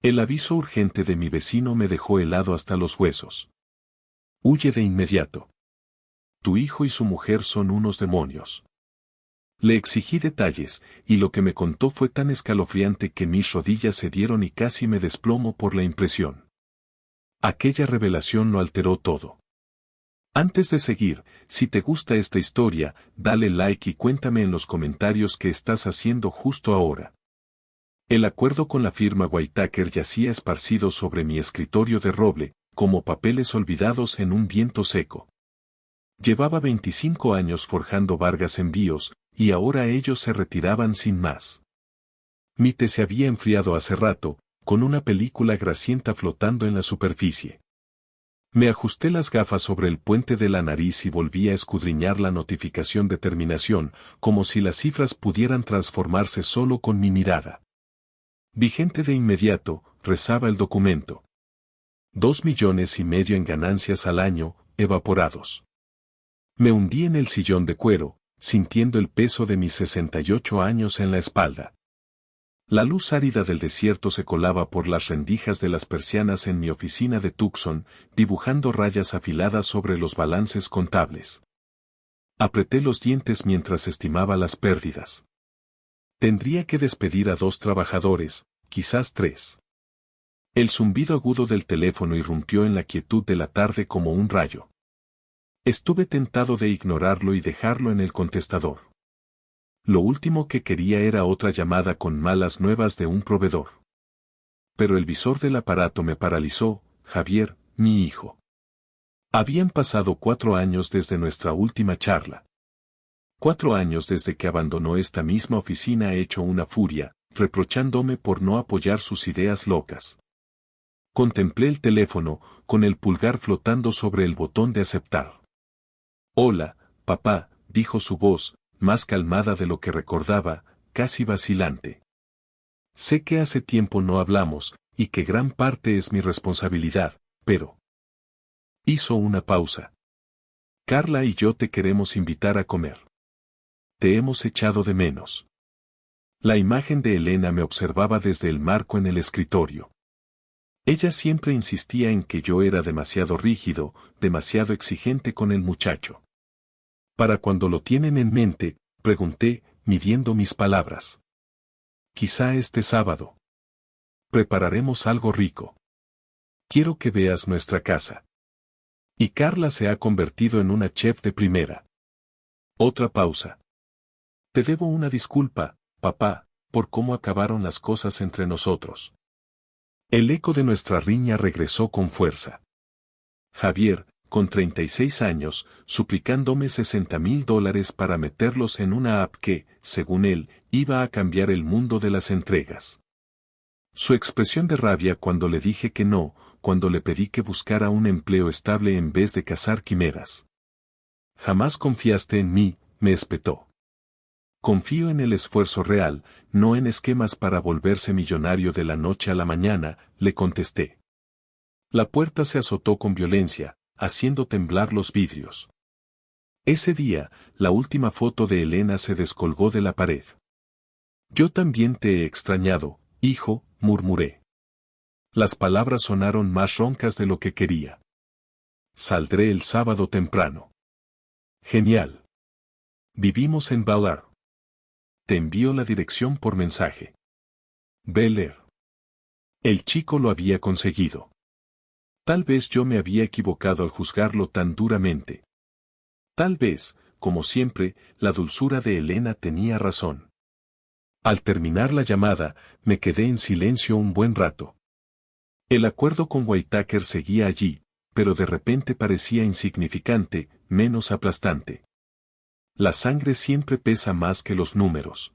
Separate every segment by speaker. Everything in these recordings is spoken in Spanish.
Speaker 1: El aviso urgente de mi vecino me dejó helado hasta los huesos. Huye de inmediato. Tu hijo y su mujer son unos demonios. Le exigí detalles, y lo que me contó fue tan escalofriante que mis rodillas cedieron y casi me desplomo por la impresión. Aquella revelación lo alteró todo. Antes de seguir, si te gusta esta historia, dale like y cuéntame en los comentarios qué estás haciendo justo ahora. El acuerdo con la firma Whitaker yacía esparcido sobre mi escritorio de roble, como papeles olvidados en un viento seco. Llevaba 25 años forjando Vargas Envíos, y ahora ellos se retiraban sin más. Mi té se había enfriado hace rato, con una película grasienta flotando en la superficie. Me ajusté las gafas sobre el puente de la nariz y volví a escudriñar la notificación de terminación, como si las cifras pudieran transformarse solo con mi mirada. Vigente de inmediato, rezaba el documento. 2,5 millones en ganancias al año, evaporados. Me hundí en el sillón de cuero, sintiendo el peso de mis 68 años en la espalda. La luz árida del desierto se colaba por las rendijas de las persianas en mi oficina de Tucson, dibujando rayas afiladas sobre los balances contables. Apreté los dientes mientras estimaba las pérdidas. Tendría que despedir a 2 trabajadores, quizás 3. El zumbido agudo del teléfono irrumpió en la quietud de la tarde como un rayo. Estuve tentado de ignorarlo y dejarlo en el contestador. Lo último que quería era otra llamada con malas nuevas de un proveedor. Pero el visor del aparato me paralizó. Javier, mi hijo. Habían pasado 4 años desde nuestra última charla. 4 años desde que abandonó esta misma oficina hecho una furia, reprochándome por no apoyar sus ideas locas. Contemplé el teléfono, con el pulgar flotando sobre el botón de aceptar. Hola, papá, dijo su voz, más calmada de lo que recordaba, casi vacilante. Sé que hace tiempo no hablamos, y que gran parte es mi responsabilidad, pero... Hizo una pausa. Carla y yo te queremos invitar a comer. Te hemos echado de menos. La imagen de Elena me observaba desde el marco en el escritorio. Ella siempre insistía en que yo era demasiado rígido, demasiado exigente con el muchacho. ¿Para cuando lo tienen en mente?, pregunté, midiendo mis palabras. Quizá este sábado. Prepararemos algo rico. Quiero que veas nuestra casa. Y Carla se ha convertido en una chef de primera. Otra pausa. Te debo una disculpa, papá, por cómo acabaron las cosas entre nosotros. El eco de nuestra riña regresó con fuerza. Javier, con 36 años, suplicándome $60,000 para meterlos en una app que, según él, iba a cambiar el mundo de las entregas. Su expresión de rabia cuando le dije que no, cuando le pedí que buscara un empleo estable en vez de cazar quimeras. Jamás confiaste en mí, me espetó. Confío en el esfuerzo real, no en esquemas para volverse millonario de la noche a la mañana, le contesté. La puerta se azotó con violencia, haciendo temblar los vidrios. Ese día, la última foto de Elena se descolgó de la pared. Yo también te he extrañado, hijo, murmuré. Las palabras sonaron más roncas de lo que quería. Saldré el sábado temprano. Genial. Vivimos en Bel Air. Te envío la dirección por mensaje. Bel Air. El chico lo había conseguido. Tal vez yo me había equivocado al juzgarlo tan duramente. Tal vez, como siempre, la dulzura de Elena tenía razón. Al terminar la llamada, me quedé en silencio un buen rato. El acuerdo con Whitaker seguía allí, pero de repente parecía insignificante, menos aplastante. La sangre siempre pesa más que los números.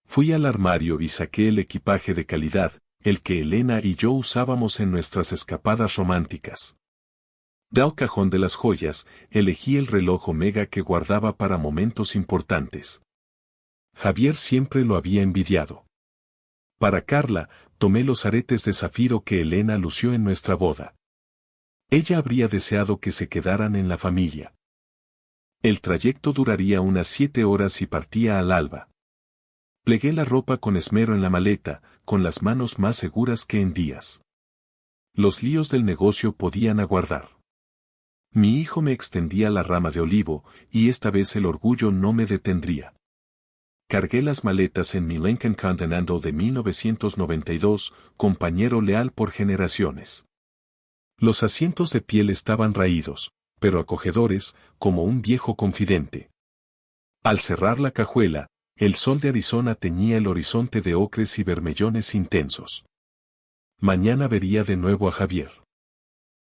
Speaker 1: Fui al armario y saqué el equipaje de calidad, el que Elena y yo usábamos en nuestras escapadas románticas. Del cajón de las joyas, elegí el reloj Omega que guardaba para momentos importantes. Javier siempre lo había envidiado. Para Carla, tomé los aretes de zafiro que Elena lució en nuestra boda. Ella habría deseado que se quedaran en la familia. El trayecto duraría unas 7 horas y partía al alba. Plegué la ropa con esmero en la maleta, con las manos más seguras que en días. Los líos del negocio podían aguardar. Mi hijo me extendía la rama de olivo, y esta vez el orgullo no me detendría. Cargué las maletas en mi Lincoln Continental de 1992, compañero leal por generaciones. Los asientos de piel estaban raídos, pero acogedores, como un viejo confidente. Al cerrar la cajuela, el sol de Arizona teñía el horizonte de ocres y vermellones intensos. Mañana vería de nuevo a Javier.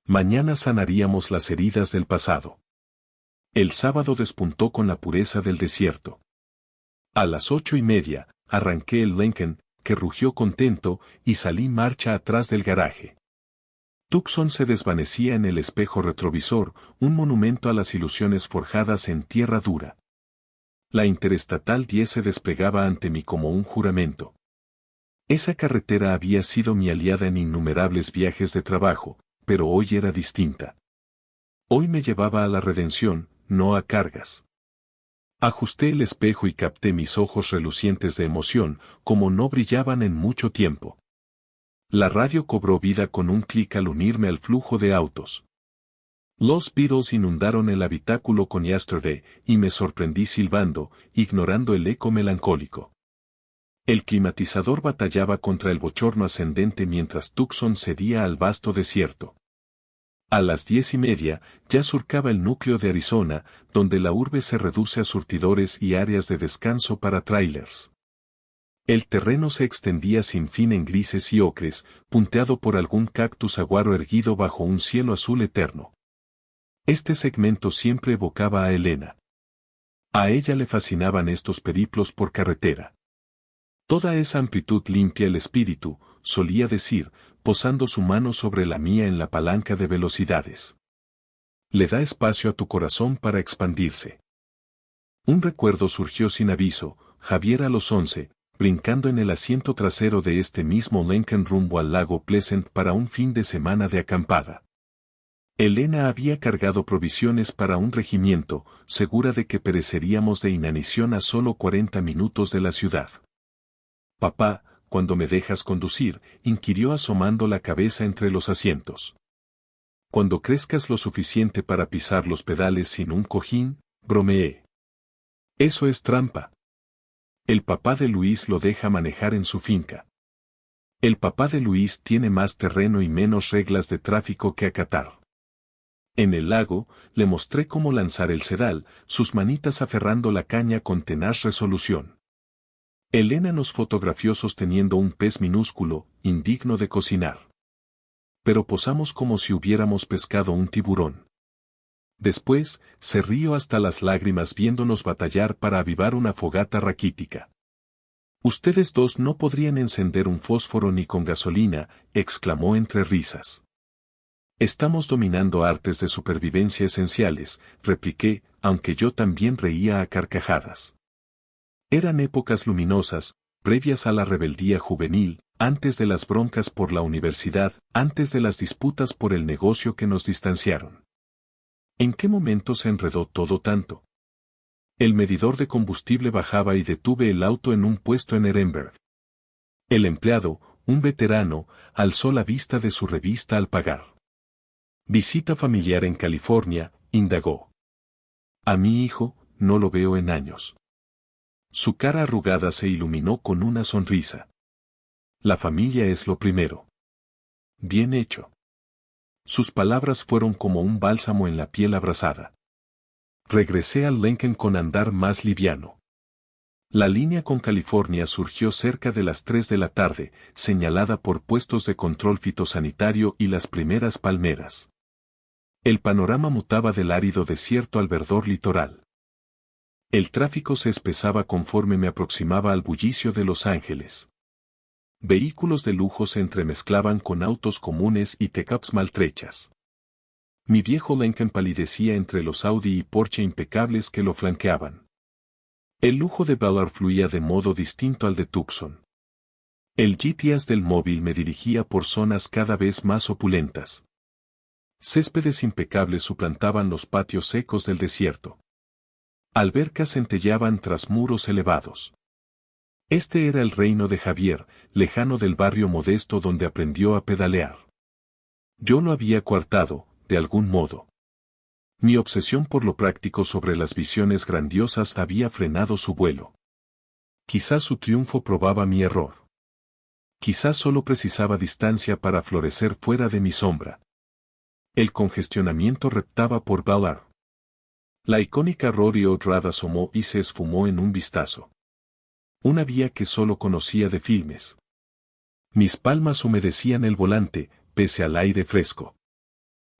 Speaker 1: Mañana sanaríamos las heridas del pasado. El sábado despuntó con la pureza del desierto. A las 8:30, arranqué el Lincoln, que rugió contento, y salí marcha atrás del garaje. Tucson se desvanecía en el espejo retrovisor, un monumento a las ilusiones forjadas en tierra dura. La Interestatal 10 se desplegaba ante mí como un juramento. Esa carretera había sido mi aliada en innumerables viajes de trabajo, pero hoy era distinta. Hoy me llevaba a la redención, no a cargas. Ajusté el espejo y capté mis ojos relucientes de emoción, como no brillaban en mucho tiempo. La radio cobró vida con un clic al unirme al flujo de autos. Los Beatles inundaron el habitáculo con Yesterday, y me sorprendí silbando, ignorando el eco melancólico. El climatizador batallaba contra el bochorno ascendente mientras Tucson cedía al vasto desierto. A las 10:30, ya surcaba el núcleo de Arizona, donde la urbe se reduce a surtidores y áreas de descanso para trailers. El terreno se extendía sin fin en grises y ocres, punteado por algún cactus aguaro erguido bajo un cielo azul eterno. Este segmento siempre evocaba a Elena. A ella le fascinaban estos periplos por carretera. Toda esa amplitud limpia el espíritu, solía decir, posando su mano sobre la mía en la palanca de velocidades. Le da espacio a tu corazón para expandirse. Un recuerdo surgió sin aviso, Javier a los 11, brincando en el asiento trasero de este mismo Lincoln rumbo al lago Pleasant para un fin de semana de acampada. Elena había cargado provisiones para un regimiento, segura de que pereceríamos de inanición a solo 40 minutos de la ciudad. Papá, cuando me dejas conducir, inquirió asomando la cabeza entre los asientos. Cuando crezcas lo suficiente para pisar los pedales sin un cojín, bromeé. Eso es trampa. El papá de Luis lo deja manejar en su finca. El papá de Luis tiene más terreno y menos reglas de tráfico que acatar. En el lago, le mostré cómo lanzar el sedal, sus manitas aferrando la caña con tenaz resolución. Elena nos fotografió sosteniendo un pez minúsculo, indigno de cocinar. Pero posamos como si hubiéramos pescado un tiburón. Después, se rió hasta las lágrimas viéndonos batallar para avivar una fogata raquítica. Ustedes dos no podrían encender un fósforo ni con gasolina, exclamó entre risas. Estamos dominando artes de supervivencia esenciales, repliqué, aunque yo también reía a carcajadas. Eran épocas luminosas, previas a la rebeldía juvenil, antes de las broncas por la universidad, antes de las disputas por el negocio que nos distanciaron. ¿En qué momento se enredó todo tanto? El medidor de combustible bajaba y detuve el auto en un puesto en Ehrenberg. El empleado, un veterano, alzó la vista de su revista al pagar. Visita familiar en California, indagó. A mi hijo, no lo veo en años. Su cara arrugada se iluminó con una sonrisa. La familia es lo primero. Bien hecho. Sus palabras fueron como un bálsamo en la piel abrasada. Regresé al Lincoln con andar más liviano. La línea con California surgió cerca de las 3 de la tarde, señalada por puestos de control fitosanitario y las primeras palmeras. El panorama mutaba del árido desierto al verdor litoral. El tráfico se espesaba conforme me aproximaba al bullicio de Los Ángeles. Vehículos de lujo se entremezclaban con autos comunes y pickups maltrechas. Mi viejo Lincoln palidecía entre los Audi y Porsche impecables que lo flanqueaban. El lujo de Ballard fluía de modo distinto al de Tucson. El GPS del móvil me dirigía por zonas cada vez más opulentas. Céspedes impecables suplantaban los patios secos del desierto. Albercas centellaban tras muros elevados. Este era el reino de Javier, lejano del barrio modesto donde aprendió a pedalear. Yo lo había coartado, de algún modo. Mi obsesión por lo práctico sobre las visiones grandiosas había frenado su vuelo. Quizás su triunfo probaba mi error. Quizás solo precisaba distancia para florecer fuera de mi sombra. El congestionamiento reptaba por Ballard. La icónica Rory Road asomó y se esfumó en un vistazo. Una vía que solo conocía de filmes. Mis palmas humedecían el volante, pese al aire fresco.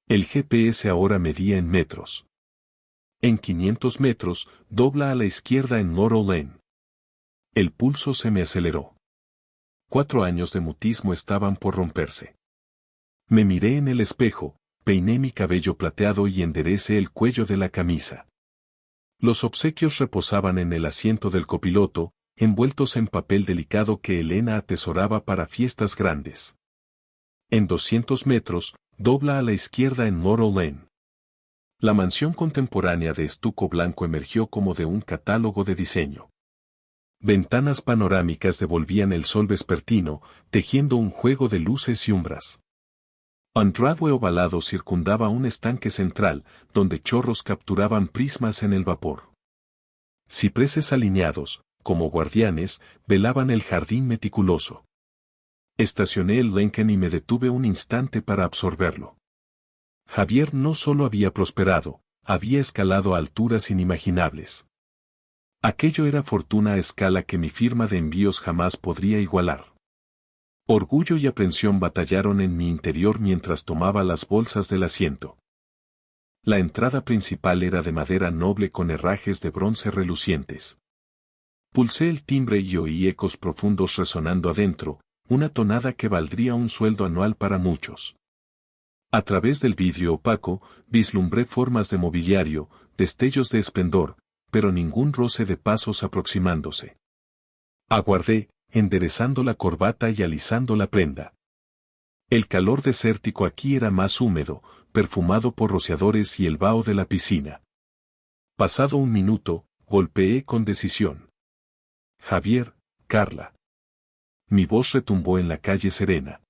Speaker 1: El GPS ahora medía en metros. En 500 metros, dobla a la izquierda en Laurel Lane. El pulso se me aceleró. 4 años de mutismo estaban por romperse. Me miré en el espejo, peiné mi cabello plateado y enderecé el cuello de la camisa. Los obsequios reposaban en el asiento del copiloto, envueltos en papel delicado que Elena atesoraba para fiestas grandes. En 200 metros, dobla a la izquierda en Laurel Lane. La mansión contemporánea de estuco blanco emergió como de un catálogo de diseño. Ventanas panorámicas devolvían el sol vespertino, tejiendo un juego de luces y umbras. Un driveway ovalado circundaba un estanque central, donde chorros capturaban prismas en el vapor. Cipreses alineados, como guardianes, velaban el jardín meticuloso. Estacioné el Lincoln y me detuve un instante para absorberlo. Javier no solo había prosperado, había escalado a alturas inimaginables. Aquello era fortuna a escala que mi firma de envíos jamás podría igualar. Orgullo y aprensión batallaron en mi interior mientras tomaba las bolsas del asiento. La entrada principal era de madera noble con herrajes de bronce relucientes. Pulsé el timbre y oí ecos profundos resonando adentro, una tonada que valdría un sueldo anual para muchos. A través del vidrio opaco, vislumbré formas de mobiliario, destellos de esplendor, pero ningún roce de pasos aproximándose. Aguardé, enderezando la corbata y alisando la prenda. El calor desértico aquí era más húmedo, perfumado por rociadores y el vaho de la piscina. Pasado un minuto, golpeé con decisión. Javier, Carla. Mi voz retumbó en la calle serena.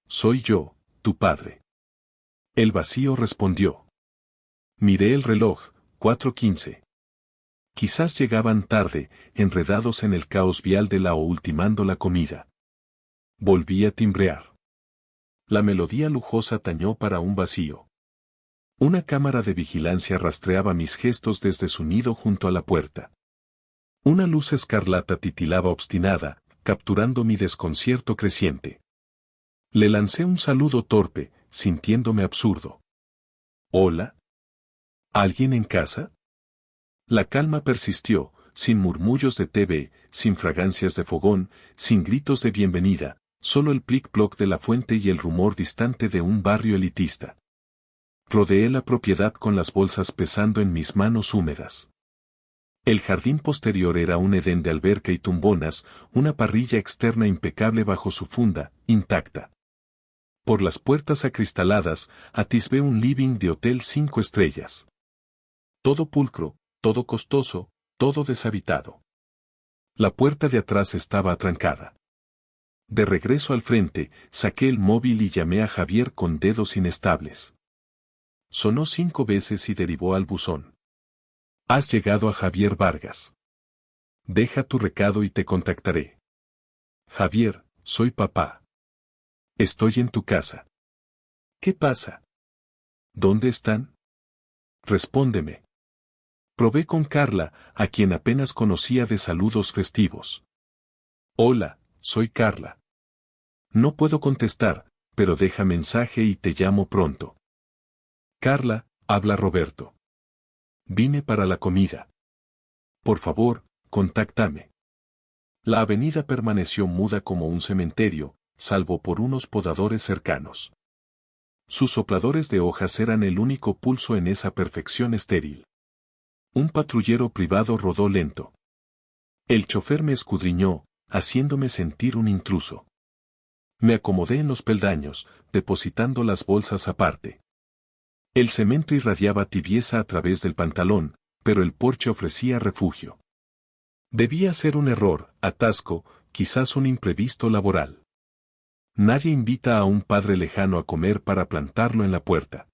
Speaker 1: Soy yo, tu padre. El vacío respondió. Miré el reloj, 4:15. Quizás llegaban tarde, enredados en el caos vial de la o ultimando la comida. Volví a timbrear. La melodía lujosa tañó para un vacío. Una cámara de vigilancia rastreaba mis gestos desde su nido junto a la puerta. Una luz escarlata titilaba obstinada, capturando mi desconcierto creciente. Le lancé un saludo torpe, sintiéndome absurdo. ¿Hola? ¿Alguien en casa? La calma persistió, sin murmullos de TV, sin fragancias de fogón, sin gritos de bienvenida, solo el plic-ploc de la fuente y el rumor distante de un barrio elitista. Rodeé la propiedad con las bolsas pesando en mis manos húmedas. El jardín posterior era un edén de alberca y tumbonas, una parrilla externa impecable bajo su funda, intacta. Por las puertas acristaladas, atisbé un living de hotel 5 estrellas. Todo pulcro, todo costoso, todo deshabitado. La puerta de atrás estaba atrancada. De regreso al frente, saqué el móvil y llamé a Javier con dedos inestables. Sonó 5 veces y derivó al buzón. Has llegado a Javier Vargas. Deja tu recado y te contactaré. Javier, soy papá. Estoy en tu casa. ¿Qué pasa? ¿Dónde están? Respóndeme. Probé con Carla, a quien apenas conocía de saludos festivos. Hola, soy Carla. No puedo contestar, pero deja mensaje y te llamo pronto. Carla, habla Roberto. Vine para la comida. Por favor, contáctame. La avenida permaneció muda como un cementerio, salvo por unos podadores cercanos. Sus sopladores de hojas eran el único pulso en esa perfección estéril. Un patrullero privado rodó lento. El chofer me escudriñó, haciéndome sentir un intruso. Me acomodé en los peldaños, depositando las bolsas aparte. El cemento irradiaba tibieza a través del pantalón, pero el porche ofrecía refugio. Debía ser un error, atasco, quizás un imprevisto laboral. Nadie invita a un padre lejano a comer para plantarlo en la puerta.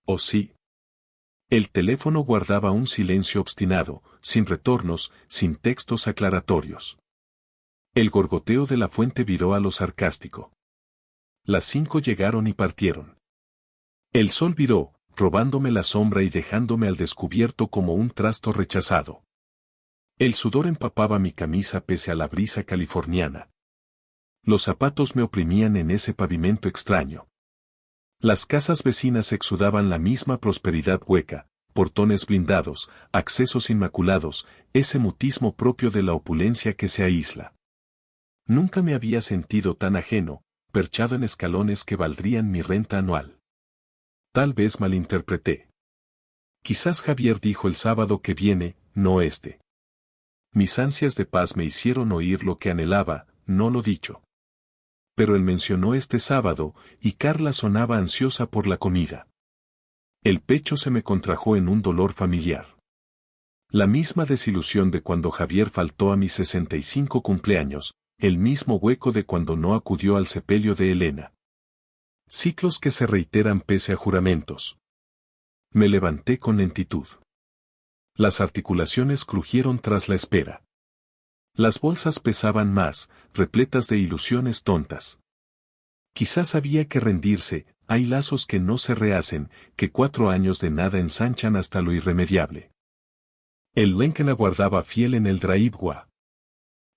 Speaker 1: ¿O sí? El teléfono guardaba un silencio obstinado, sin retornos, sin textos aclaratorios. El gorgoteo de la fuente viró a lo sarcástico. Las 5 llegaron y partieron. El sol viró, robándome la sombra y dejándome al descubierto como un trasto rechazado. El sudor empapaba mi camisa pese a la brisa californiana. Los zapatos me oprimían en ese pavimento extraño. Las casas vecinas exudaban la misma prosperidad hueca, portones blindados, accesos inmaculados, ese mutismo propio de la opulencia que se aísla. Nunca me había sentido tan ajeno, perchado en escalones que valdrían mi renta anual. Tal vez malinterpreté. Quizás Javier dijo el sábado que viene, no este. Mis ansias de paz me hicieron oír lo que anhelaba, no lo dicho. Pero él mencionó este sábado, y Carla sonaba ansiosa por la comida. El pecho se me contrajo en un dolor familiar. La misma desilusión de cuando Javier faltó a mis 65 cumpleaños, el mismo hueco de cuando no acudió al sepelio de Elena. Ciclos que se reiteran pese a juramentos. Me levanté con lentitud. Las articulaciones crujieron tras la espera. Las bolsas pesaban más, repletas de ilusiones tontas. Quizás había que rendirse, hay lazos que no se rehacen, que 4 años de nada ensanchan hasta lo irremediable. El Lincoln aguardaba fiel en el driveway.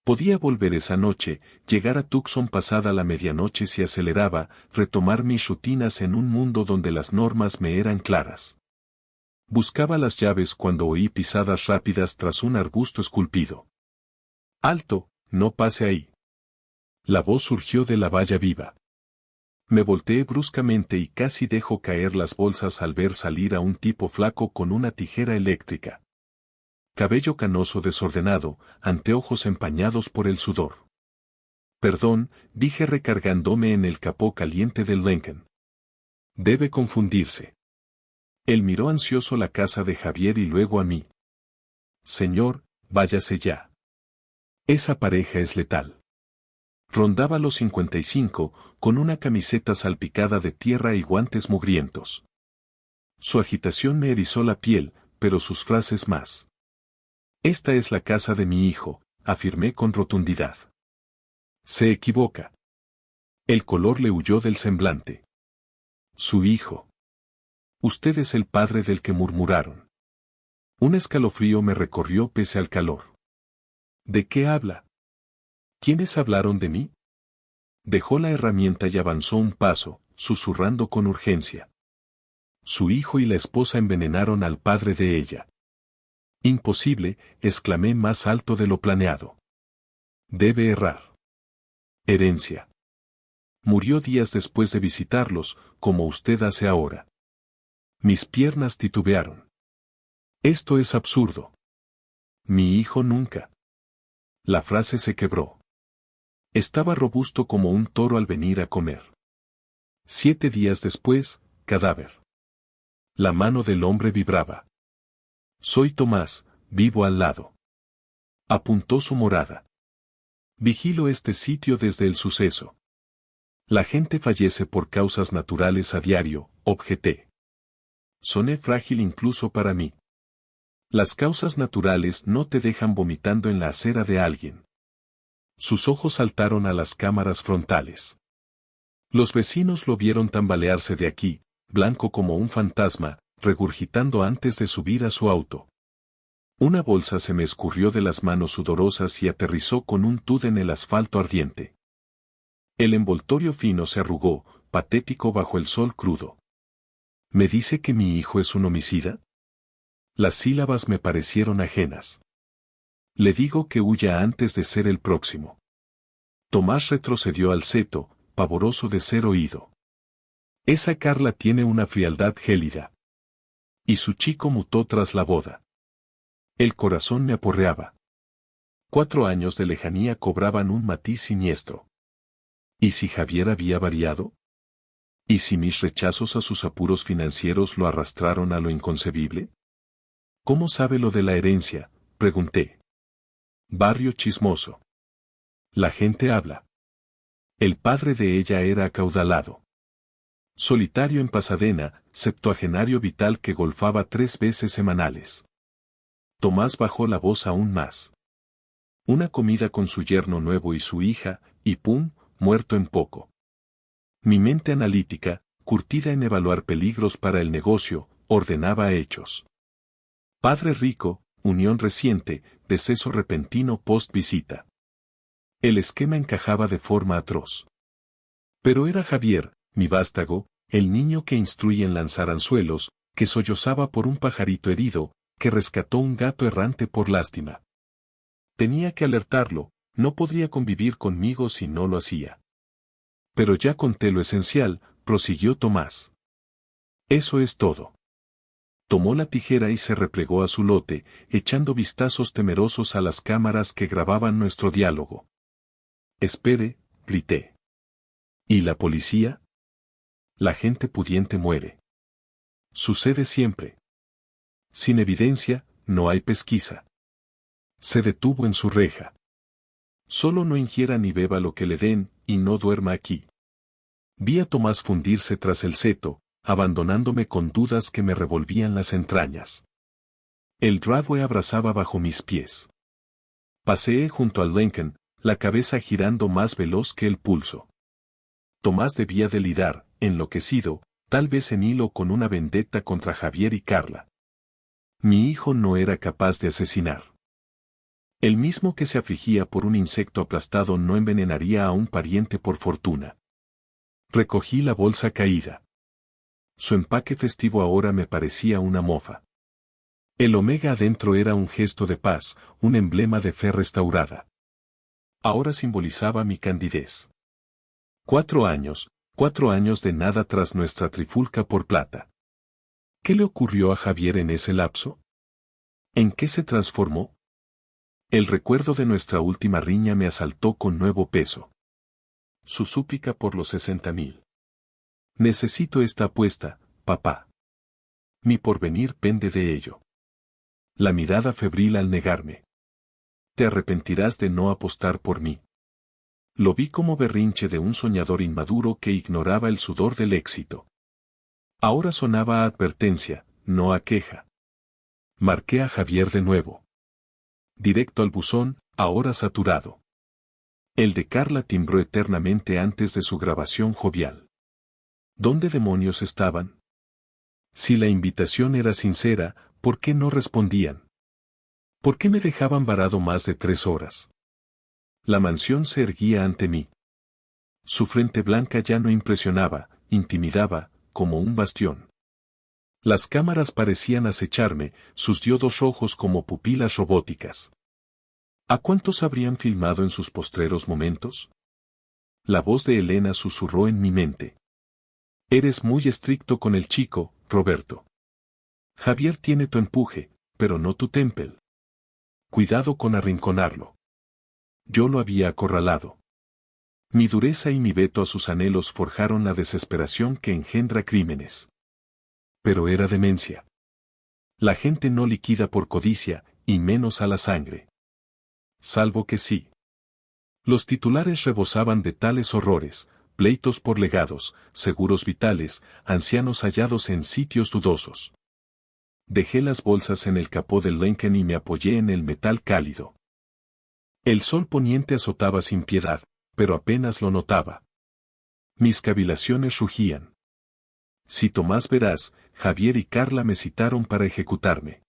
Speaker 1: Podía volver esa noche, llegar a Tucson pasada la medianoche si aceleraba, retomar mis rutinas en un mundo donde las normas me eran claras. Buscaba las llaves cuando oí pisadas rápidas tras un arbusto esculpido. ¡Alto, no pase ahí! La voz surgió de la valla viva. Me volteé bruscamente y casi dejo caer las bolsas al ver salir a un tipo flaco con una tijera eléctrica. Cabello canoso desordenado, anteojos empañados por el sudor. Perdón, dije recargándome en el capó caliente del Lincoln. Debe confundirse. Él miró ansioso la casa de Javier y luego a mí. Señor, váyase ya. Esa pareja es letal. Rondaba los 55, con una camiseta salpicada de tierra y guantes mugrientos. Su agitación me erizó la piel, pero sus frases más. Esta es la casa de mi hijo, afirmé con rotundidad. Se equivoca. El color le huyó del semblante. Su hijo. Usted es el padre del que murmuraron. Un escalofrío me recorrió pese al calor. ¿De qué habla? ¿Quiénes hablaron de mí? Dejó la herramienta y avanzó un paso, susurrando con urgencia. Su hijo y la esposa envenenaron al padre de ella. Imposible, exclamé más alto de lo planeado. Debe errar. Herencia. Murió días después de visitarlos, como usted hace ahora. Mis piernas titubearon. Esto es absurdo. Mi hijo nunca. La frase se quebró. Estaba robusto como un toro al venir a comer. 7 días después, cadáver. La mano del hombre vibraba. Soy Tomás, vivo al lado. Apuntó su morada. Vigilo este sitio desde el suceso. La gente fallece por causas naturales a diario, objeté. Soné frágil incluso para mí. Las causas naturales no te dejan vomitando en la acera de alguien. Sus ojos saltaron a las cámaras frontales. Los vecinos lo vieron tambalearse de aquí, blanco como un fantasma, regurgitando antes de subir a su auto. Una bolsa se me escurrió de las manos sudorosas y aterrizó con un tud en el asfalto ardiente. El envoltorio fino se arrugó, patético bajo el sol crudo. ¿Me dice que mi hijo es un homicida? Las sílabas me parecieron ajenas. Le digo que huya antes de ser el próximo. Tomás retrocedió al seto, pavoroso de ser oído. Esa Carla tiene una frialdad gélida. Y su chico mutó tras la boda. El corazón me aporreaba. 4 años de lejanía cobraban un matiz siniestro. ¿Y si Javier había variado? ¿Y si mis rechazos a sus apuros financieros lo arrastraron a lo inconcebible? ¿Cómo sabe lo de la herencia?, pregunté. Barrio chismoso. La gente habla. El padre de ella era acaudalado. Solitario en Pasadena, septuagenario vital que golfaba 3 veces semanales. Tomás bajó la voz aún más. Una comida con su yerno nuevo y su hija, y pum, muerto en poco. Mi mente analítica, curtida en evaluar peligros para el negocio, ordenaba hechos. Padre rico, unión reciente, deceso repentino post-visita. El esquema encajaba de forma atroz. Pero era Javier, mi vástago, el niño que instruye en lanzar anzuelos, que sollozaba por un pajarito herido, que rescató un gato errante por lástima. Tenía que alertarlo, no podría convivir conmigo si no lo hacía. Pero ya conté lo esencial, prosiguió Tomás. Eso es todo. Tomó la tijera y se replegó a su lote, echando vistazos temerosos a las cámaras que grababan nuestro diálogo. Espere, grité. ¿Y la policía? La gente pudiente muere. Sucede siempre. Sin evidencia, no hay pesquisa. Se detuvo en su reja. Solo no ingiera ni beba lo que le den, y no duerma aquí. Vi a Tomás fundirse tras el seto, abandonándome con dudas que me revolvían las entrañas. El driveway abrazaba bajo mis pies. Paseé junto al Lincoln, la cabeza girando más veloz que el pulso. Tomás debía de lidar, enloquecido, tal vez en hilo con una vendetta contra Javier y Carla. Mi hijo no era capaz de asesinar. El mismo que se afligía por un insecto aplastado no envenenaría a un pariente por fortuna. Recogí la bolsa caída. Su empaque festivo ahora me parecía una mofa. El omega adentro era un gesto de paz, un emblema de fe restaurada. Ahora simbolizaba mi candidez. 4 años de nada tras nuestra trifulca por plata. ¿Qué le ocurrió a Javier en ese lapso? ¿En qué se transformó? El recuerdo de nuestra última riña me asaltó con nuevo peso. Su súplica por los 60,000. Necesito esta apuesta, papá. Mi porvenir pende de ello. La mirada febril al negarme. Te arrepentirás de no apostar por mí. Lo vi como berrinche de un soñador inmaduro que ignoraba el sudor del éxito. Ahora sonaba a advertencia, no a queja. Marqué a Javier de nuevo. Directo al buzón, ahora saturado. El de Carla timbró eternamente antes de su grabación jovial. ¿Dónde demonios estaban? Si la invitación era sincera, ¿por qué no respondían? ¿Por qué me dejaban varado más de 3 horas? La mansión se erguía ante mí. Su frente blanca ya no impresionaba, intimidaba, como un bastión. Las cámaras parecían acecharme, sus diodos rojos como pupilas robóticas. ¿A cuántos habrían filmado en sus postreros momentos? La voz de Elena susurró en mi mente. Eres muy estricto con el chico, Roberto. Javier tiene tu empuje, pero no tu temple. Cuidado con arrinconarlo. Yo lo había acorralado. Mi dureza y mi veto a sus anhelos forjaron la desesperación que engendra crímenes. Pero era demencia. La gente no liquida por codicia, y menos a la sangre. Salvo que sí. Los titulares rebosaban de tales horrores, pleitos por legados, seguros vitales, ancianos hallados en sitios dudosos. Dejé las bolsas en el capó del Lincoln y me apoyé en el metal cálido. El sol poniente azotaba sin piedad, pero apenas lo notaba. Mis cavilaciones rugían. Si Tomás verás, Javier y Carla me citaron para ejecutarme.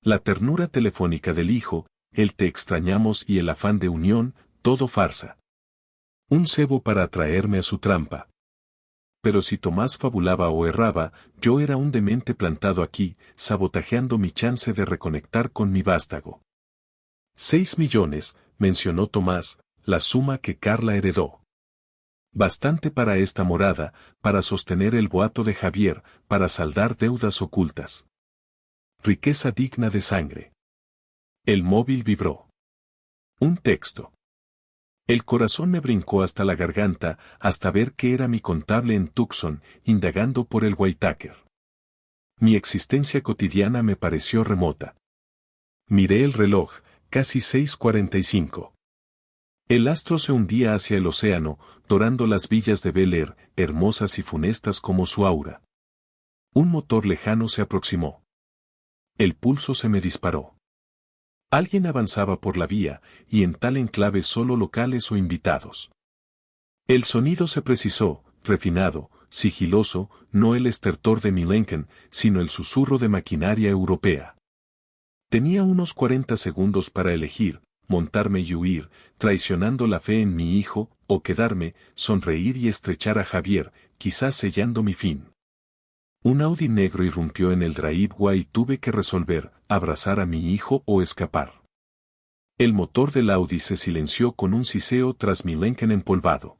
Speaker 1: La ternura telefónica del hijo, el te extrañamos y el afán de unión, todo farsa. Un cebo para atraerme a su trampa. Pero si Tomás fabulaba o erraba, yo era un demente plantado aquí, sabotajeando mi chance de reconectar con mi vástago. 6 millones, mencionó Tomás, la suma que Carla heredó. Bastante para esta morada, para sostener el boato de Javier, para saldar deudas ocultas. Riqueza digna de sangre. El móvil vibró. Un texto. El corazón me brincó hasta la garganta, hasta ver que era mi contable en Tucson, indagando por el Whitaker. Mi existencia cotidiana me pareció remota. Miré el reloj, Casi 6:45. El astro se hundía hacia el océano, dorando las villas de Bel Air, hermosas y funestas como su aura. Un motor lejano se aproximó. El pulso se me disparó. Alguien avanzaba por la vía, y en tal enclave solo locales o invitados. El sonido se precisó, refinado, sigiloso, no el estertor de mi Lincoln, sino el susurro de maquinaria europea. Tenía unos 40 segundos para elegir, montarme y huir, traicionando la fe en mi hijo, o quedarme, sonreír y estrechar a Javier, quizás sellando mi fin. Un Audi negro irrumpió en el driveway y tuve que resolver, abrazar a mi hijo o escapar. El motor del Audi se silenció con un siseo tras mi Lincoln empolvado.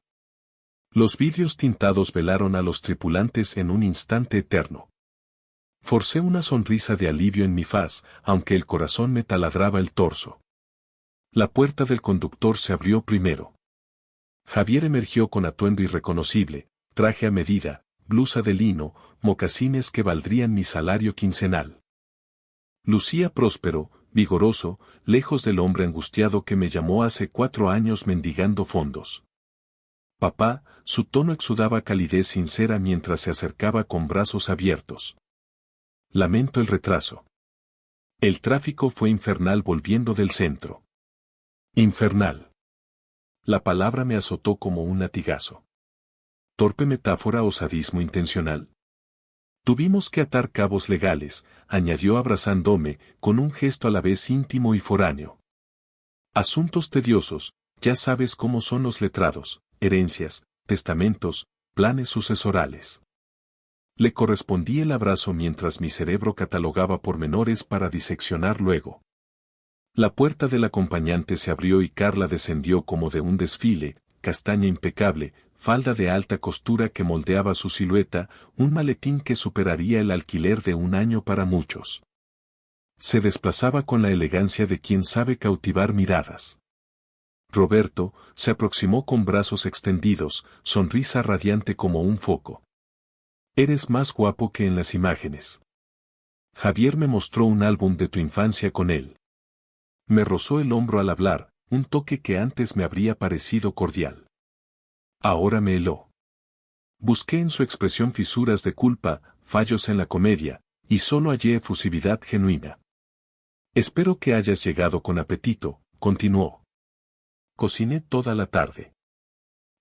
Speaker 1: Los vidrios tintados velaron a los tripulantes en un instante eterno. Forcé una sonrisa de alivio en mi faz, aunque el corazón me taladraba el torso. La puerta del conductor se abrió primero. Javier emergió con atuendo irreconocible, traje a medida, blusa de lino, mocasines que valdrían mi salario quincenal. Lucía próspero, vigoroso, lejos del hombre angustiado que me llamó hace 4 años mendigando fondos. Papá, su tono exudaba calidez sincera mientras se acercaba con brazos abiertos. Lamento el retraso. El tráfico fue infernal volviendo del centro. Infernal. La palabra me azotó como un latigazo. ¿Torpe metáfora o sadismo intencional? Tuvimos que atar cabos legales, añadió abrazándome, con un gesto a la vez íntimo y foráneo. Asuntos tediosos, ya sabes cómo son los letrados, herencias, testamentos, planes sucesorales. Le correspondí el abrazo mientras mi cerebro catalogaba pormenores para diseccionar luego. La puerta del acompañante se abrió y Carla descendió como de un desfile, castaña impecable, falda de alta costura que moldeaba su silueta, un maletín que superaría el alquiler de un año para muchos. Se desplazaba con la elegancia de quien sabe cautivar miradas. Roberto se aproximó con brazos extendidos, sonrisa radiante como un foco. Eres más guapo que en las imágenes. Javier me mostró un álbum de tu infancia con él. Me rozó el hombro al hablar, un toque que antes me habría parecido cordial. Ahora me heló. Busqué en su expresión fisuras de culpa, fallos en la comedia, y solo hallé efusividad genuina. Espero que hayas llegado con apetito, continuó. Cociné toda la tarde.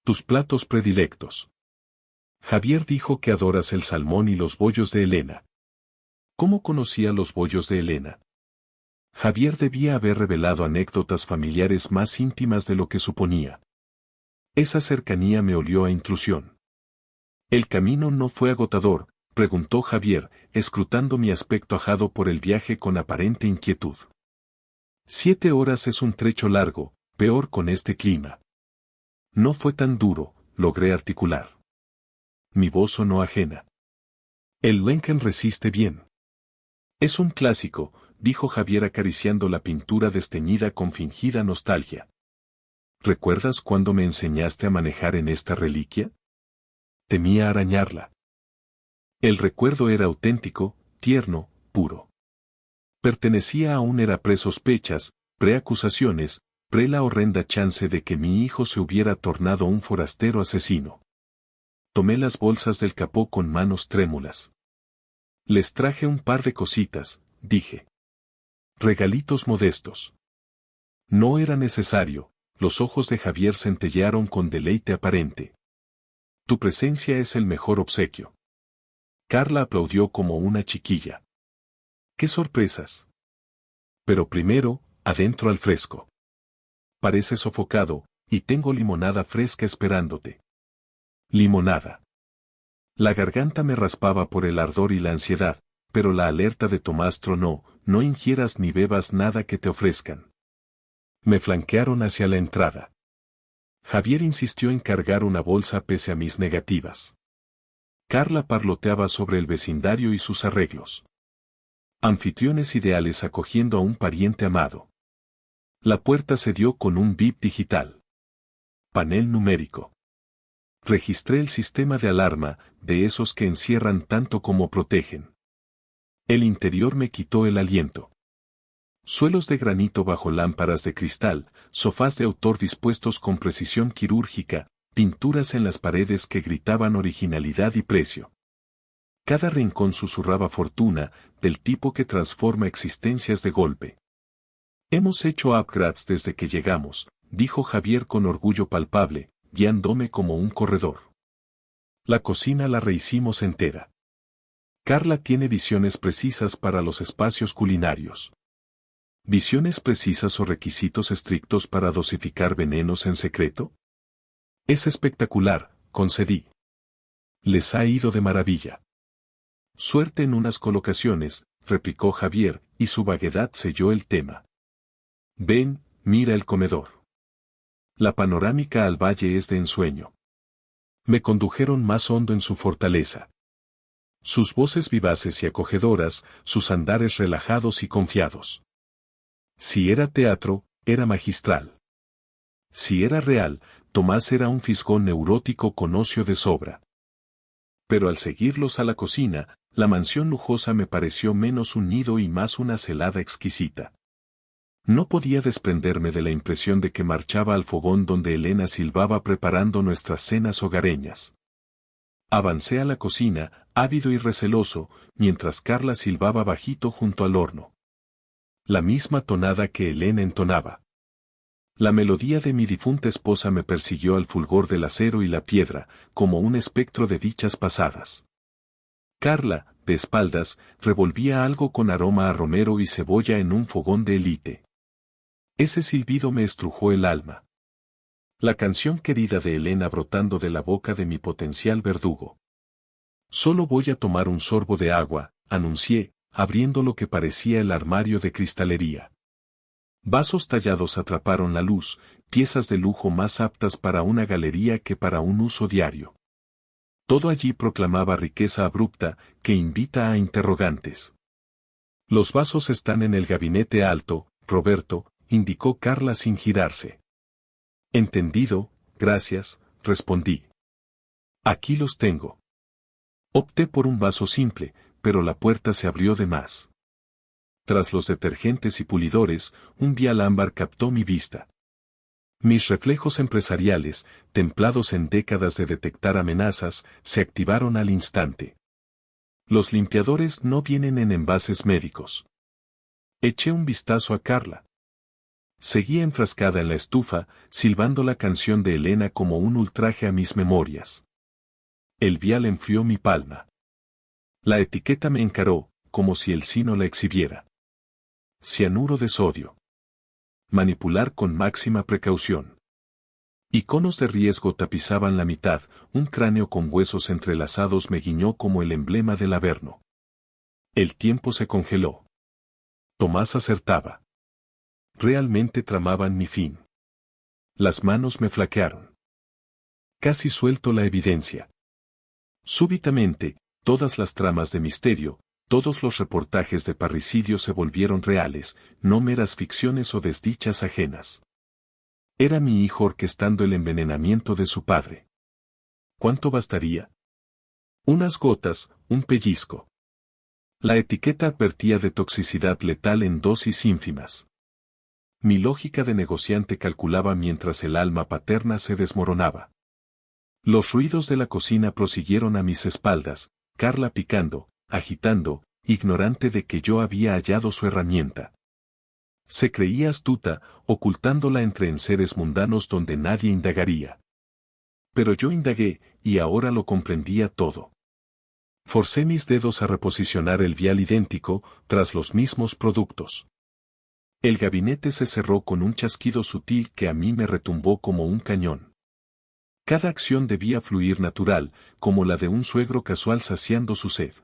Speaker 1: Tus platos predilectos. Javier dijo que adoras el salmón y los bollos de Elena. ¿Cómo conocía los bollos de Elena? Javier debía haber revelado anécdotas familiares más íntimas de lo que suponía. Esa cercanía me olió a intrusión. ¿El camino no fue agotador?, preguntó Javier, escrutando mi aspecto ajado por el viaje con aparente inquietud. 7 horas es un trecho largo, peor con este clima. No fue tan duro, logré articular. Mi voz sonó ajena. El Lincoln resiste bien. Es un clásico, dijo Javier acariciando la pintura desteñida con fingida nostalgia. ¿Recuerdas cuando me enseñaste a manejar en esta reliquia? Temía arañarla. El recuerdo era auténtico, tierno, puro. Pertenecía a un era pre-sospechas, pre-acusaciones, pre la horrenda chance de que mi hijo se hubiera tornado un forastero asesino. Tomé las bolsas del capó con manos trémulas. Les traje un par de cositas, dije. Regalitos modestos. No era necesario, los ojos de Javier centellearon con deleite aparente. Tu presencia es el mejor obsequio. Carla aplaudió como una chiquilla. ¡Qué sorpresas! Pero primero, adentro al fresco. Parece sofocado, y tengo limonada fresca esperándote. Limonada. La garganta me raspaba por el ardor y la ansiedad, pero la alerta de Tomás tronó, no ingieras ni bebas nada que te ofrezcan. Me flanquearon hacia la entrada. Javier insistió en cargar una bolsa pese a mis negativas. Carla parloteaba sobre el vecindario y sus arreglos. Anfitriones ideales acogiendo a un pariente amado. La puerta se dio con un bip digital. Panel numérico. Registré el sistema de alarma, de esos que encierran tanto como protegen. El interior me quitó el aliento. Suelos de granito bajo lámparas de cristal, sofás de autor dispuestos con precisión quirúrgica, pinturas en las paredes que gritaban originalidad y precio. Cada rincón susurraba fortuna, del tipo que transforma existencias de golpe. Hemos hecho upgrades desde que llegamos, dijo Javier con orgullo palpable, guiándome como un corredor. La cocina la rehicimos entera. Carla tiene visiones precisas para los espacios culinarios. ¿Visiones precisas o requisitos estrictos para dosificar venenos en secreto? Es espectacular, concedí. Les ha ido de maravilla. Suerte en unas colocaciones, replicó Javier, y su vaguedad selló el tema. Ven, mira el comedor. La panorámica al valle es de ensueño. Me condujeron más hondo en su fortaleza. Sus voces vivaces y acogedoras, sus andares relajados y confiados. Si era teatro, era magistral. Si era real, Tomás era un fisgón neurótico con ocio de sobra. Pero al seguirlos a la cocina, la mansión lujosa me pareció menos un nido y más una celada exquisita. No podía desprenderme de la impresión de que marchaba al fogón donde Elena silbaba preparando nuestras cenas hogareñas. Avancé a la cocina, ávido y receloso, mientras Carla silbaba bajito junto al horno. La misma tonada que Elena entonaba. La melodía de mi difunta esposa me persiguió al fulgor del acero y la piedra, como un espectro de dichas pasadas. Carla, de espaldas, revolvía algo con aroma a romero y cebolla en un fogón de élite. Ese silbido me estrujó el alma. La canción querida de Elena brotando de la boca de mi potencial verdugo. Solo voy a tomar un sorbo de agua, anuncié, abriendo lo que parecía el armario de cristalería. Vasos tallados atraparon la luz, piezas de lujo más aptas para una galería que para un uso diario. Todo allí proclamaba riqueza abrupta, que invita a interrogantes. Los vasos están en el gabinete alto, Roberto, indicó Carla sin girarse. Entendido, gracias, respondí. Aquí los tengo. Opté por un vaso simple, pero la puerta se abrió de más. Tras los detergentes y pulidores, un vial ámbar captó mi vista. Mis reflejos empresariales, templados en décadas de detectar amenazas, se activaron al instante. Los limpiadores no vienen en envases médicos. Eché un vistazo a Carla. Seguía enfrascada en la estufa, silbando la canción de Elena como un ultraje a mis memorias. El vial enfrió mi palma. La etiqueta me encaró, como si el sino la exhibiera. Cianuro de sodio. Manipular con máxima precaución. Iconos de riesgo tapizaban la mitad, un cráneo con huesos entrelazados me guiñó como el emblema del Averno. El tiempo se congeló. Tomás acertaba. Realmente tramaban mi fin. Las manos me flaquearon. Casi suelto la evidencia. Súbitamente, todas las tramas de misterio, todos los reportajes de parricidio se volvieron reales, no meras ficciones o desdichas ajenas. Era mi hijo orquestando el envenenamiento de su padre. ¿Cuánto bastaría? Unas gotas, un pellizco. La etiqueta advertía de toxicidad letal en dosis ínfimas. Mi lógica de negociante calculaba mientras el alma paterna se desmoronaba. Los ruidos de la cocina prosiguieron a mis espaldas, Carla picando, agitando, ignorante de que yo había hallado su herramienta. Se creía astuta, ocultándola entre enseres mundanos donde nadie indagaría. Pero yo indagué, y ahora lo comprendía todo. Forcé mis dedos a reposicionar el vial idéntico, tras los mismos productos. El gabinete se cerró con un chasquido sutil que a mí me retumbó como un cañón. Cada acción debía fluir natural, como la de un suegro casual saciando su sed.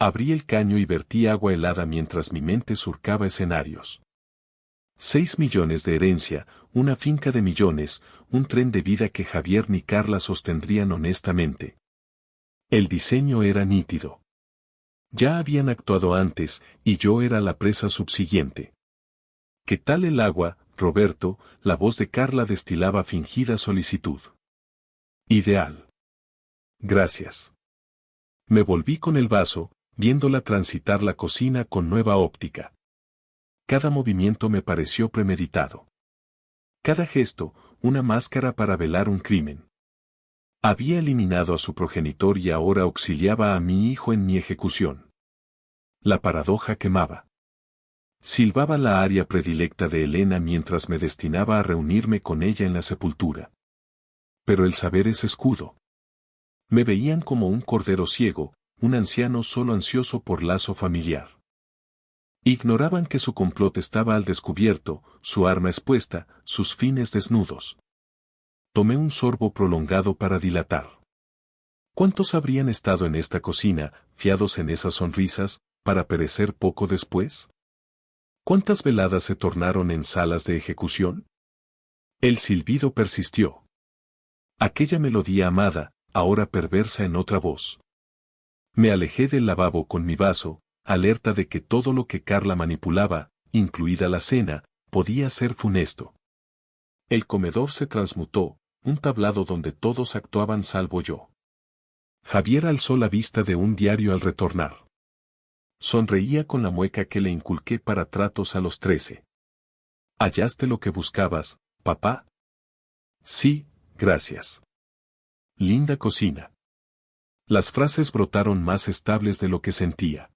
Speaker 1: Abrí el caño y vertí agua helada mientras mi mente surcaba escenarios. 6 millones de herencia, una finca de millones, un tren de vida que Javier ni Carla sostendrían honestamente. El diseño era nítido. Ya habían actuado antes, y yo era la presa subsiguiente. ¿Qué tal el agua, Roberto? La voz de Carla destilaba fingida solicitud. Ideal. Gracias. Me volví con el vaso, viéndola transitar la cocina con nueva óptica. Cada movimiento me pareció premeditado. Cada gesto, una máscara para velar un crimen. Había eliminado a su progenitor y ahora auxiliaba a mi hijo en mi ejecución. La paradoja quemaba. Silbaba la aria predilecta de Helena mientras me destinaba a reunirme con ella en la sepultura. Pero el saber es escudo. Me veían como un cordero ciego, un anciano solo ansioso por lazo familiar. Ignoraban que su complot estaba al descubierto, su arma expuesta, sus fines desnudos. Tomé un sorbo prolongado para dilatar. ¿Cuántos habrían estado en esta cocina, fiados en esas sonrisas, para perecer poco después? ¿Cuántas veladas se tornaron en salas de ejecución? El silbido persistió. Aquella melodía amada, ahora perversa en otra voz. Me alejé del lavabo con mi vaso, alerta de que todo lo que Carla manipulaba, incluida la cena, podía ser funesto. El comedor se transmutó, un tablado donde todos actuaban salvo yo. Javier alzó la vista de un diario al retornar. Sonreía con la mueca que le inculqué para tratos a los 13. ¿Hallaste lo que buscabas, papá? Sí, gracias. Linda cocina. Las frases brotaron más estables de lo que sentía.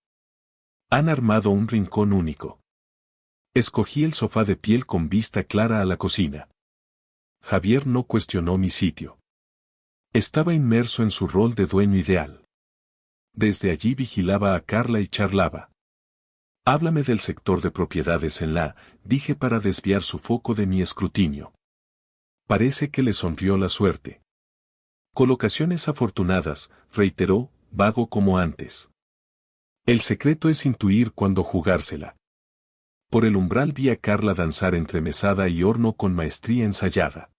Speaker 1: Han armado un rincón único. Escogí el sofá de piel con vista clara a la cocina. Javier no cuestionó mi sitio. Estaba inmerso en su rol de dueño ideal. Desde allí vigilaba a Carla y charlaba. Háblame del sector de propiedades en la, dije para desviar su foco de mi escrutinio. Parece que le sonrió la suerte. Colocaciones afortunadas, reiteró, vago como antes. El secreto es intuir cuándo jugársela. Por el umbral vi a Carla danzar entre mesada y horno con maestría ensayada.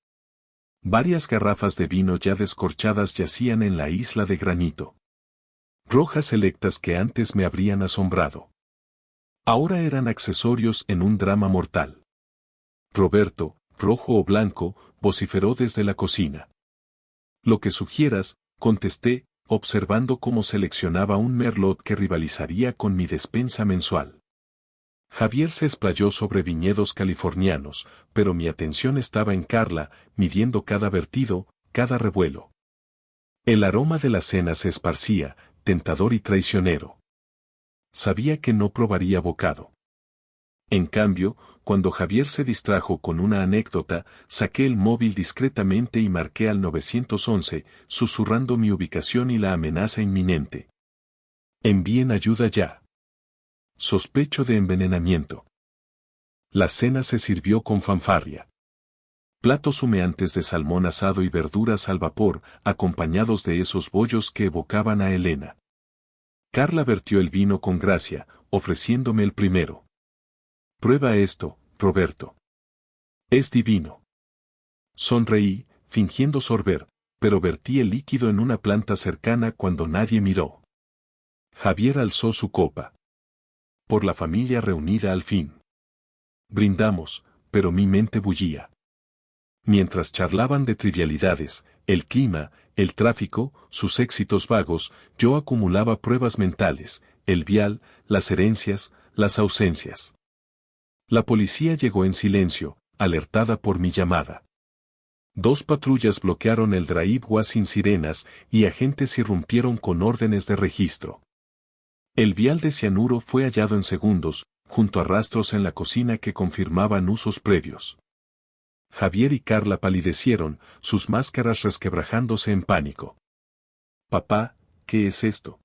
Speaker 1: Varias garrafas de vino ya descorchadas yacían en la isla de granito. Rojas selectas que antes me habrían asombrado. Ahora eran accesorios en un drama mortal. Roberto, rojo o blanco, vociferó desde la cocina. Lo que sugieras, contesté, observando cómo seleccionaba un merlot que rivalizaría con mi despensa mensual. Javier se explayó sobre viñedos californianos, pero mi atención estaba en Carla, midiendo cada vertido, cada revuelo. El aroma de la cena se esparcía, tentador y traicionero. Sabía que no probaría bocado. En cambio, cuando Javier se distrajo con una anécdota, saqué el móvil discretamente y marqué al 911, susurrando mi ubicación y la amenaza inminente. Envíen ayuda ya. Sospecho de envenenamiento. La cena se sirvió con fanfarria. Platos humeantes de salmón asado y verduras al vapor, acompañados de esos bollos que evocaban a Helena. Carla vertió el vino con gracia, ofreciéndome el primero. Prueba esto, Roberto. Es divino. Sonreí, fingiendo sorber, pero vertí el líquido en una planta cercana cuando nadie miró. Javier alzó su copa. Por la familia reunida al fin. Brindamos, pero mi mente bullía. Mientras charlaban de trivialidades, el clima, el tráfico, sus éxitos vagos, yo acumulaba pruebas mentales, el vial, las herencias, las ausencias. La policía llegó en silencio, alertada por mi llamada. 2 patrullas bloquearon el Drive-Way sin sirenas y agentes irrumpieron con órdenes de registro. El vial de cianuro fue hallado en segundos, junto a rastros en la cocina que confirmaban usos previos. Javier y Carla palidecieron, sus máscaras resquebrajándose en pánico. Papá, ¿qué es esto?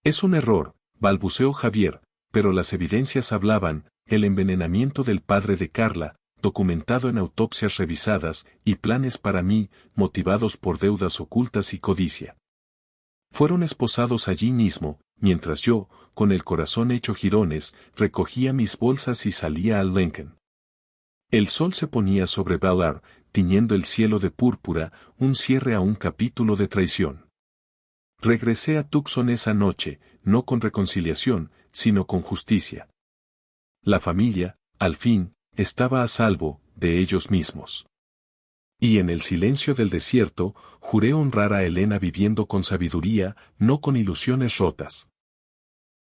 Speaker 1: Es un error, balbuceó Javier, pero las evidencias hablaban, el envenenamiento del padre de Carla, documentado en autopsias revisadas, y planes para mí, motivados por deudas ocultas y codicia. Fueron esposados allí mismo, mientras yo, con el corazón hecho jirones, recogía mis bolsas y salía al Lincoln. El sol se ponía sobre Ballard, tiñendo el cielo de púrpura, un cierre a un capítulo de traición. Regresé a Tucson esa noche, no con reconciliación, sino con justicia. La familia, al fin, estaba a salvo, de ellos mismos. Y en el silencio del desierto, juré honrar a Helena viviendo con sabiduría, no con ilusiones rotas.